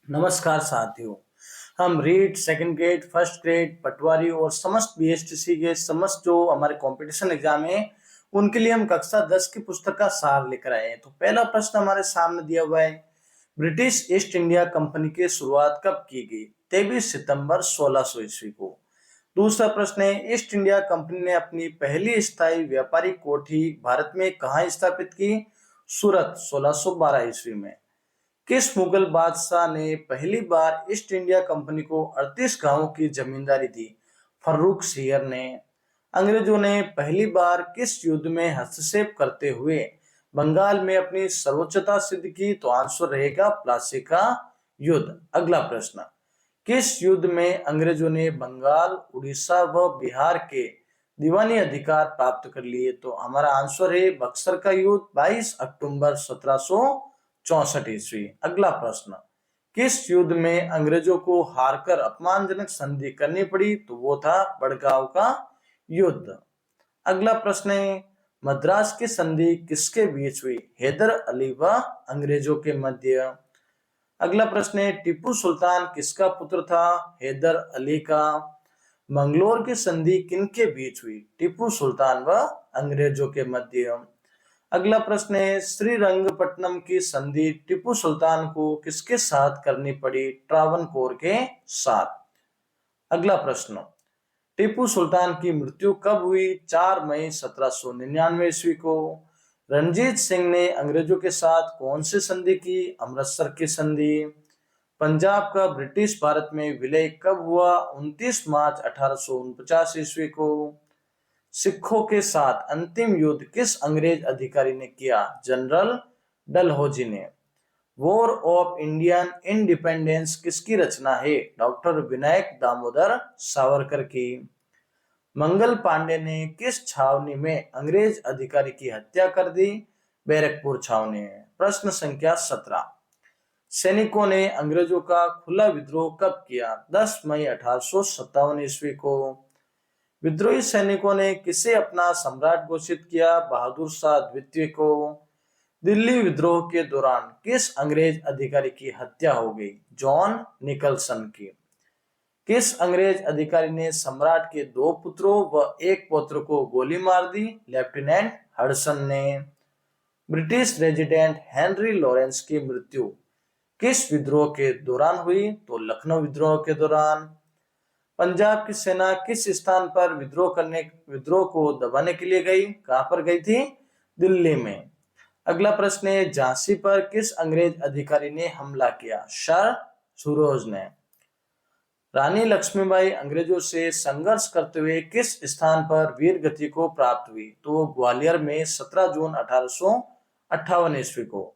नमस्कार साथियों। हम REET second grade first grade patwari और समस्त बीएसटीसी के समस्त जो हमारे कंपटीशन एग्जाम है उनके लिए हम कक्षा 10 की पुस्तक का सार लेकर आए हैं। तो पहला प्रश्न हमारे सामने दिया हुआ है, ब्रिटिश ईस्ट इंडिया कंपनी की शुरुआत कब की गई? 23 सितंबर 1600 ईस्वी को। दूसरा प्रश्न है, ईस्ट इंडिया कंपनी ने अपनी पहली स्थायी व्यापारिक कोठी भारत में कहाँ स्थापित की? सूरत 1612 ईस्वी में। किस मुगल बादशाह ने पहली बार ईस्ट इंडिया कंपनी को 38 गांवों की जमींदारी दी? फर्रुख सियर ने। अंग्रेजों ने पहली बार किस युद्ध में हस्तक्षेप करते हुए बंगाल में अपनी सर्वोच्चता सिद्ध की? तो आंसर रहेगा प्लासी का युद्ध। अगला प्रश्न, किस युद्ध में अंग्रेजों ने बंगाल, उड़ीसा व बिहार के दीवानी अधिकार प्राप्त कर लिए? तो हमारा आंसर है बक्सर का युद्ध 22 अक्टूबर 1764 ईस्वी। अगला प्रश्न, किस युद्ध में अंग्रेजों को हारकर अपमानजनक संधि करनी पड़ी? तो वो था बड़गांव का युद्ध। अगला प्रश्न है, मद्रास की संधि किसके बीच हुई? हैदर अली व अंग्रेजों के मध्य। अगला प्रश्न है, टीपू सुल्तान किसका पुत्र था? हैदर अली का। मंगलोर की संधि किनके बीच हुई? टीपू सुल्तान व अंग्रेजों के मध्य। अगला प्रश्न है, श्रीरंगपट्टनम की संधि टीपू सुल्तान को किसके साथ करनी पड़ी? ट्रावनकोर के साथ। अगला प्रश्न, टीपू सुल्तान की मृत्यु कब हुई? 4 मई 1799 ईस्वी को। रणजीत सिंह ने अंग्रेजों के साथ कौन सी संधि की? अमृतसर की संधि। पंजाब का ब्रिटिश भारत में विलय कब हुआ? 29 मार्च 1849 ईस्वी को। सिखों के साथ अंतिम युद्ध किस अंग्रेज अधिकारी ने किया? जनरल डलहौजी ने। वॉर ऑफ इंडियन इंडिपेंडेंस किसकी रचना है? डॉक्टर विनायक दामोदर सावरकर की। मंगल पांडे ने किस छावनी में अंग्रेज अधिकारी की हत्या कर दी? बैरकपुर छावनी। प्रश्न संख्या 17, सैनिकों ने अंग्रेजों का खुला विद्रोह कब किया? 10 मई 1857 ईस्वी को। विद्रोही सैनिकों ने किसे अपना सम्राट घोषित किया? बहादुर शाह द्वितीय को। दिल्ली विद्रोह के दौरान किस अंग्रेज अधिकारी की हत्या हो गई? जॉन निकलसन की। किस अंग्रेज अधिकारी ने सम्राट के 2 पुत्रों व 1 पौत्र को गोली मार दी? लेफ्टिनेंट हडसन ने। ब्रिटिश रेजिडेंट हेनरी लॉरेंस की मृत्यु किस विद्रोह के दौरान हुई? तो लखनऊ विद्रोह के दौरान। पंजाब की सेना किस स्थान पर विद्रोह को दबाने के लिए गई? कहां पर गई थी? दिल्ली में। अगला प्रश्न है, झांसी पर किस अंग्रेज अधिकारी ने हमला किया? सर सूरोज ने। रानी लक्ष्मीबाई अंग्रेजों से संघर्ष करते हुए किस स्थान पर वीर गति को प्राप्त हुई? तो ग्वालियर में 17 जून 1858 ईस्वी को।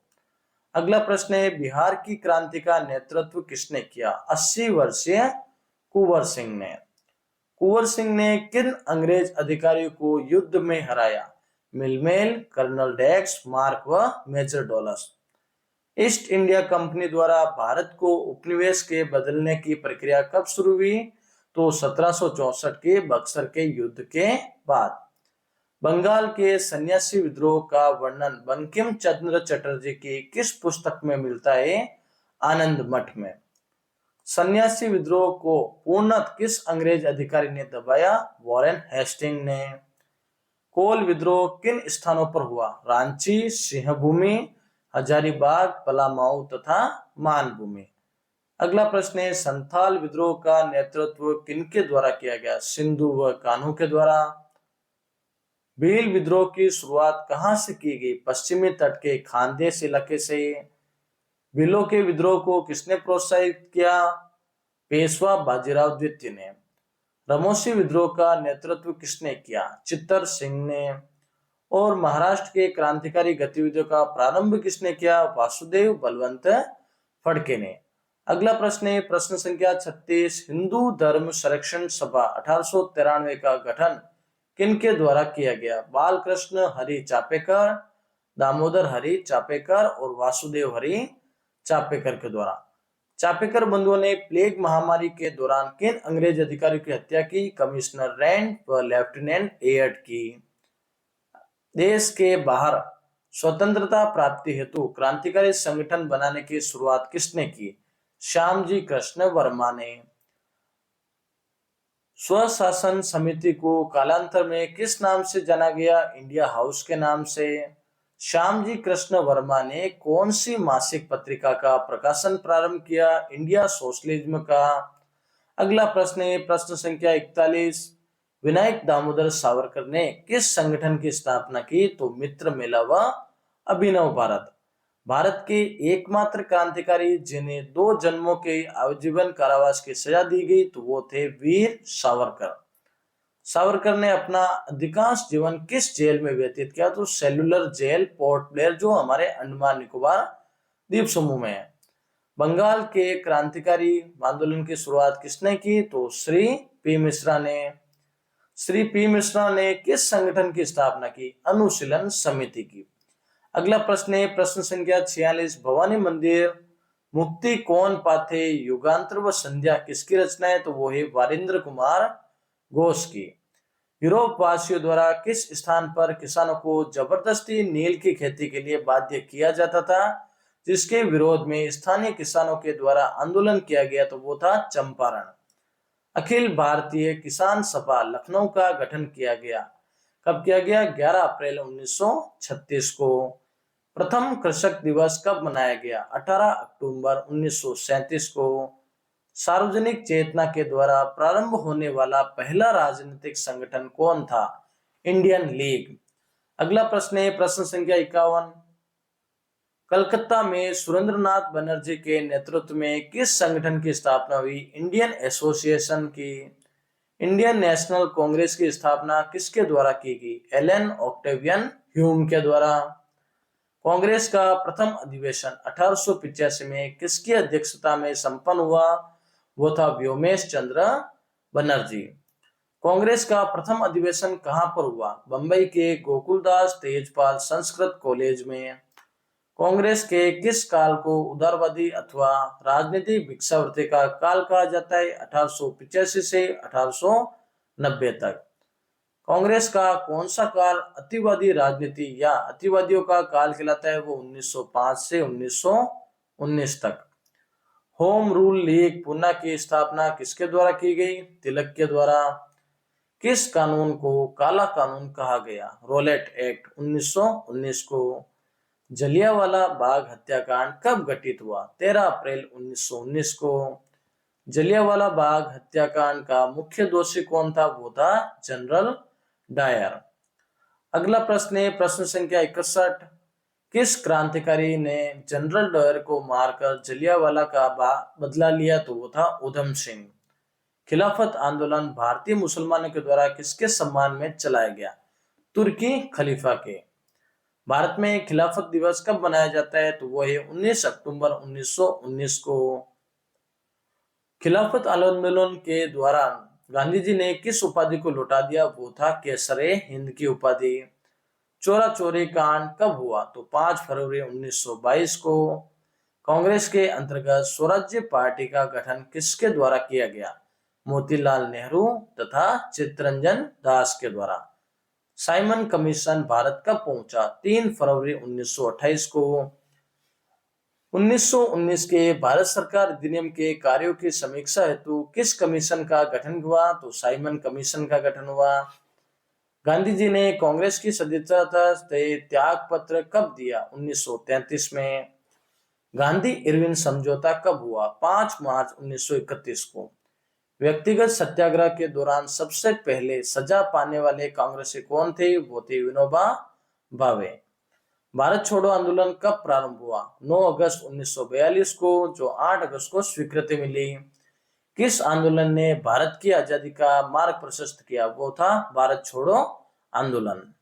अगला प्रश्न है, बिहार की क्रांति का नेतृत्व किसने किया? 80 वर्षीय कुंवर सिंह ने। कुंवर सिंह ने किन अंग्रेज अधिकारियों को युद्ध में हराया? मिलमेल, कर्नल डैक्स, मार्क व मेजर डॉलस। ईस्ट इंडिया कंपनी द्वारा भारत को उपनिवेश के बदलने की प्रक्रिया कब शुरू हुई? तो 1764 के बक्सर के युद्ध के बाद। बंगाल के सन्यासी विद्रोह का वर्णन बंकिम चंद्र चटर्जी की किस पुस्तक में मिलता है? आनंद मठ में। सन्यासी विद्रोह को पूर्णतः किस अंग्रेज अधिकारी ने दबाया? वॉरेन हेस्टिंग ने। कोल विद्रोह किन स्थानों पर हुआ? रांची, सिंहभूमि, हजारीबाग, पलामाऊ तथा मानभूमि। अगला प्रश्न है, संथाल विद्रोह का नेतृत्व किनके द्वारा किया गया? सिंधु व कान्हू के द्वारा। भील विद्रोह की शुरुआत कहां से की गई? पश्चिमी तट के खानदेश इलाके से। भीलों के विद्रोह को किसने प्रोत्साहित किया? पेशवा बाजीराव द्वितीय ने। रमोसी विद्रोह का नेतृत्व किसने किया? चित्तर सिंह ने। और महाराष्ट्र के क्रांतिकारी गतिविधियों का प्रारंभ किसने किया? वासुदेव बलवंत फड़के ने। अगला प्रश्न है, प्रश्न संख्या 36, हिंदू धर्म संरक्षण सभा 1893 का गठन किनके द्वारा किया गया? बालकृष्ण हरि चापेकर, दामोदर हरि चापेकर और वासुदेव हरि चापेकर के द्वारा। चापेकर बंधुओं ने प्लेग महामारी के दौरान किन अंग्रेज अधिकारियों की हत्या की? कमिश्नर रेंट व लेफ्टिनेंट एयर्ट की। देश के बाहर स्वतंत्रता प्राप्ति हेतु क्रांतिकारी संगठन बनाने की शुरुआत किसने की? श्यामजी कृष्ण वर्मा ने। स्वशासन समिति को कालांतर में किस नाम से जाना गया? इंडिया हाउस के नाम से। श्यामजी कृष्ण वर्मा ने कौन सी मासिक पत्रिका का प्रकाशन प्रारंभ किया? इंडिया सोशलिज्म का। अगला प्रश्न है प्रश्न संख्या 41। विनायक दामोदर सावरकर ने किस संगठन की स्थापना की? तो मित्र मेला व अभिनव भारत। भारत के एकमात्र क्रांतिकारी जिन्हें 2 जन्मों के आजीवन कारावास की सजा दी गई तो वो थे वीर सावरकर। सावरकर ने अपना अधिकांश जीवन किस जेल में व्यतीत किया? तो सेल्युलर जेल पोर्ट ब्लेयर जो हमारे अंडमान निकोबार द्वीप समूह में है। बंगाल के क्रांतिकारी आंदोलन की शुरुआत किसने की? तो श्री पी मिश्रा ने। श्री पी मिश्रा ने किस संगठन की स्थापना की? अनुशीलन समिति की। अगला प्रश्न है प्रश्न संख्या 46। भवानी मंदिर मुक्ति कौन पाथे युगांतर व संध्या किसकी रचना है? तो वो है वारिंद्र कुमार घोष की। यूरोप वासियों द्वारा किस स्थान पर किसानों को जबरदस्ती नील की खेती के लिए बाध्य किया जाता था, जिसके विरोध में स्थानीय किसानों के द्वारा आंदोलन किया गया? तो वो था चंपारण। अखिल भारतीय किसान सभा लखनऊ का गठन किया गया। कब किया गया? 11 अप्रैल 1936 को। प्रथम कृषक दिवस कब मनाया गया? 18 अक्टूबर 1937 को। सार्वजनिक चेतना के द्वारा प्रारंभ होने वाला पहला राजनीतिक संगठन कौन था? Indian league. अगला प्रश्न है प्रश्न संख्या 51। कलकत्ता में सुरेंद्रनाथ बनर्जी के नेतृत्व में किस संगठन की स्थापना हुई? इंडियन एसोसिएशन की। इंडियन नेशनल कांग्रेस की स्थापना किसके द्वारा की गई? एलन ऑक्टेवियन ह्यूम के द्वारा। कांग्रेस का प्रथम अधिवेशन 1885 में किसकी अध्यक्षता में संपन्न हुआ? वो था व्योमेश चंद्र बनर्जी। कांग्रेस का प्रथम अधिवेशन कहां पर हुआ? बंबई के गोकुलदास तेजपाल संस्कृत कॉलेज में। कांग्रेस के किस काल को उदारवादी अथवा राजनीतिक भिक्षावृत्ति का काल कहा जाता है? 1885 से 1890 तक। कांग्रेस का कौन सा काल अतिवादी राजनीति या अतिवादियों का काल कहलाता है? वो 1905 से 1919 तक। होम रूल लीग पूना की स्थापना किसके द्वारा की गई? तिलक के द्वारा। किस कानून को काला कानून कहा गया? रोलेट एक्ट 1919 को। जलियांवाला बाग हत्याकांड कब घटित हुआ? 13 अप्रैल 1919 को। जलियांवाला बाग हत्याकांड का मुख्य दोषी कौन था? वो था जनरल डायर। अगला प्रश्न है प्रश्न संख्या 61। किस क्रांतिकारी ने जनरल डायर को मारकर जलियांवाला का बदला लिया? तो वो था उधम सिंह। खिलाफत आंदोलन भारतीय मुसलमानों के द्वारा किसके सम्मान में चलाया गया? तुर्की खलीफा के। भारत में खिलाफत दिवस कब मनाया जाता है? तो वो है 19 अक्टूबर 1919 को। खिलाफत आंदोलन के दौरान गांधी जी ने किस उपाधि को लौटा दिया? वो था केसरे हिंद की उपाधि। चोरा चोरी कांड कब हुआ? तो 5 फरवरी 1922 को। कांग्रेस के अंतर्गत स्वराज्य पार्टी का गठन किसके द्वारा किया गया? मोतीलाल नेहरू तथा चित्तरंजन दास के द्वारा। साइमन कमीशन भारत कब पहुंचा? 3 फरवरी 1928 को। 1919 के भारत सरकार अधिनियम के कार्यों की समीक्षा हेतु किस कमीशन का गठन हुआ? तो साइमन कमीशन का गठन हुआ। गांधी जी ने कांग्रेस की सदस्यता से त्याग पत्र कब दिया? 1933 में। गांधी इरविन समझौता कब हुआ? 5 मार्च 1931 को। व्यक्तिगत सत्याग्रह के दौरान सबसे पहले सजा पाने वाले कांग्रेसी कौन थे? वो थे विनोबा भावे। भारत छोड़ो आंदोलन कब प्रारंभ हुआ? 9 अगस्त 1942 को, जो 8 अगस्त को स्वीकृति मिली। किस आंदोलन ने भारत की आजादी का मार्ग प्रशस्त किया? वो था भारत छोड़ो आंदोलन।